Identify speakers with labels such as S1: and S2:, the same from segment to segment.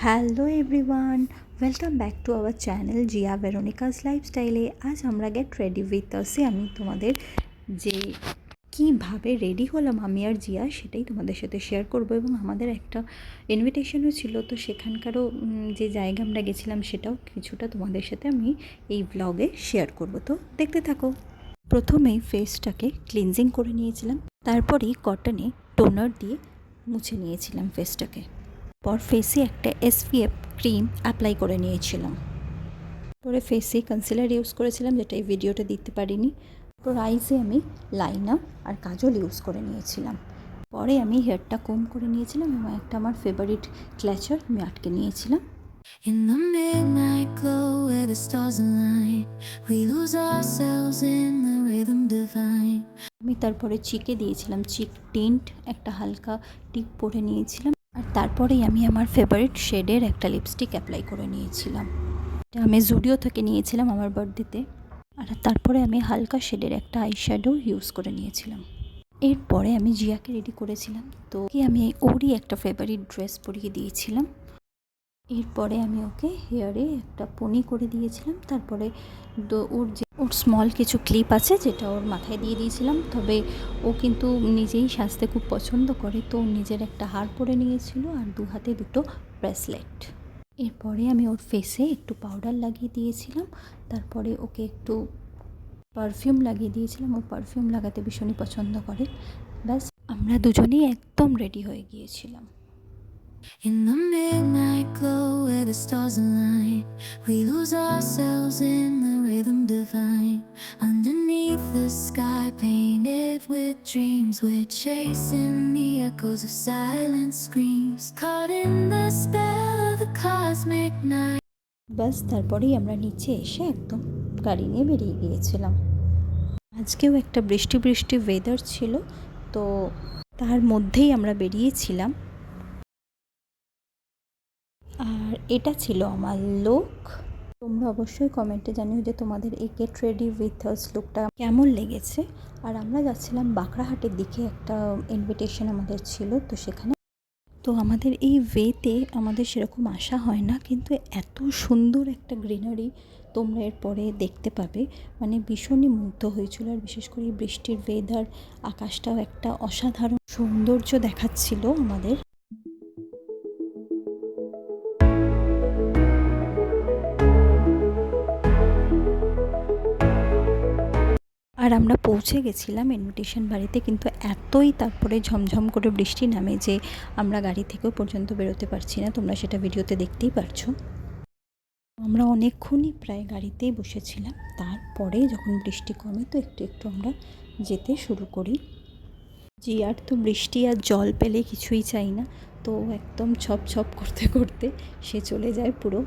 S1: Hello everyone, welcome back to our channel Zia Veronica's লাইফস্টাইলে। আজ আমরা গেট রেডি উইথ আসে আমি তোমাদের যে কীভাবে রেডি হলাম আমি আর জিয়া সেটাই তোমাদের সাথে শেয়ার করব। এবং আমাদের একটা ইনভিটেশনও ছিল, তো সেখানকারও যে জায়গা আমরা গেছিলাম সেটাও কিছুটা তোমাদের সাথে আমি এই ব্লগে শেয়ার করব। তো দেখতে থাকো। প্রথমেই ফেসটাকে ক্লিনজিং করে নিয়েছিলাম, তারপরেই কটনে টোনার দিয়ে মুছে নিয়েছিলাম ফেসটাকে। পর ফেসে একটা SPF ক্রিম অ্যাপ্লাই করে নিয়েছিলাম। পরে ফেসে কনসিলার ইউজ করেছিলাম, যেটা এই ভিডিওটা দিতে পারিনি। পর আইসে আমি লাইনার আর কাজল ইউজ করে নিয়েছিলাম। পরে আমি হেয়ারটা কম করে নিয়েছিলাম এবং একটা আমার ফেভারিট ক্ল্যাচার আমি আটকে নিয়েছিলাম।
S2: In the midnight glow where the stars align, we lose ourselves in the rhythm divine.
S1: আমি তারপরে চিকে দিয়েছিলাম চিক টিন্ট, একটা হালকা টিপ পরে নিয়েছিলাম। আর তারপরেই আমি আমার ফেভারিট শেডের একটা লিপস্টিক অ্যাপ্লাই করে নিয়েছিলাম। এটা আমি জুডিও থেকে নিয়েছিলাম আমার বার্থডেতে। আর তারপরে আমি হালকা শেডের একটা আইশ্যাডো ইউজ করে নিয়েছিলাম। এরপরে আমি জিয়াকে রেডি করেছিলাম, তো আমি ওরই একটা ফেভারিট ড্রেস পরিয়ে দিয়েছিলাম। এরপরে আমি ওকে হেয়ারে একটা পনি করে দিয়েছিলাম। তারপরে ওর স্মল কিছু ক্লিপ আছে যেটা ওর মাথায় দিয়ে দিয়েছিলাম। তবে ও কিন্তু নিজেই সাজতে খুব পছন্দ করে, তো নিজের একটা হার পরে নিয়েছিল আর দু হাতে দুটো ব্রেসলেট। এরপরে আমি ওর ফেসে একটু পাউডার লাগিয়ে দিয়েছিলাম। তারপরে ওকে একটু পারফিউম লাগিয়ে দিয়েছিলাম। ও পারফিউম লাগাতে ভীষণই পছন্দ করে। ব্যাস, আমরা দুজনেই একদম রেডি হয়ে গিয়েছিলাম।
S2: In the midnight glow where the stars align, we lose ourselves in the rhythm divine. Underneath the sky painted with dreams, we're chasing the echoes of silent screams, caught in the spell of the cosmic night.
S1: বাস, তারপরেই আমরা নিচে এসে একদম গাড়ি নিয়ে বেরিয়ে গিয়েছিলাম। আজকেও একটা বৃষ্টি বৃষ্টি ওয়েদার ছিল, তো তার মধ্যেই আমরা বেরিয়েছিলাম। আর এটা ছিল আমার লুক। তোমরা অবশ্যই কমেন্টে জানিও যে তোমাদের এই গেট রেডি উইথ আস লুকটা কেমন লেগেছে। আর আমরা যাচ্ছিলাম বাঁকড়াহাটের দিকে, একটা ইনভিটেশন আমাদের ছিল, তো সেখানে তো আমাদের এই ওয়েতে আমাদের সেরকম আশা হয় না, কিন্তু এত সুন্দর একটা গ্রিনারি তোমরা এরপরে দেখতে পাবে, মানে ভীষণই মুগ্ধ হয়েছিল। আর বিশেষ করে বৃষ্টির ওয়েদার, আকাশটাও একটা অসাধারণ সৌন্দর্য দেখাচ্ছিল আমাদের। আর আমরা পৌঁছে গেছিলাম ইনভিটেশন বাড়িতে, কিন্তু এতই তারপরে ঝমঝম করে বৃষ্টি নামে যে আমরা গাড়ি থেকেও পর্যন্ত বেরোতে পারছি না। তোমরা সেটা ভিডিওতে দেখতেই পারছো। আমরা অনেকক্ষণই প্রায় গাড়িতেই বসেছিলাম। তারপরে যখন বৃষ্টি কমে তো একটু একটু আমরা যেতে শুরু করি। জিয়ার তো বৃষ্টি আর জল পেলে কিছুই চাই না, তো একদম ছপ ছপ করতে করতে সে চলে যায় পুরো।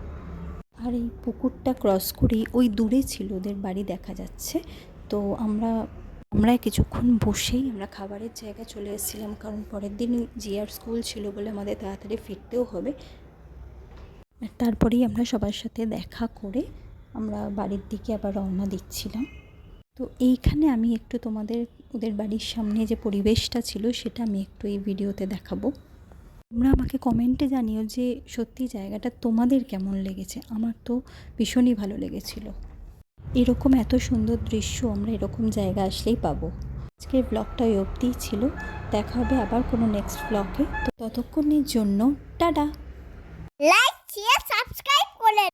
S1: আর এই পুকুরটা ক্রস করেই ওই দূরে ছিল ওদের বাড়ি দেখা যাচ্ছে। তো আমরা কিছুক্ষণ বসেই আমরা খাবারের জায়গায় চলে এসেছিলাম, কারণ পরের দিন জিয়ার স্কুল ছিল বলে আমাদের তাড়াতাড়ি ফিরতেও হবে। আর তারপরেই আমরা সবার সাথে দেখা করে আমরা বাড়ির দিকে আবার রওনা দিচ্ছিলাম। তো এইখানে আমি একটু তোমাদের ওদের বাড়ির সামনে যে পরিবেশটা ছিল সেটা আমি একটু এই ভিডিওতে দেখাবো। তোমরা আমাকে কমেন্টে জানিও যে সত্যি জায়গাটা তোমাদের কেমন লেগেছে। আমার তো ভীষণই ভালো লেগেছিল। এরকম এত সুন্দর দৃশ্য আমরা এরকম জায়গা আসলেই পাবো। আজকের ব্লগটা এই অবধিই ছিল। দেখা হবে আবার কোনো নেক্সট ব্লগে। তো ততক্ষণের জন্য টাটা।
S3: Like, share, subscribe.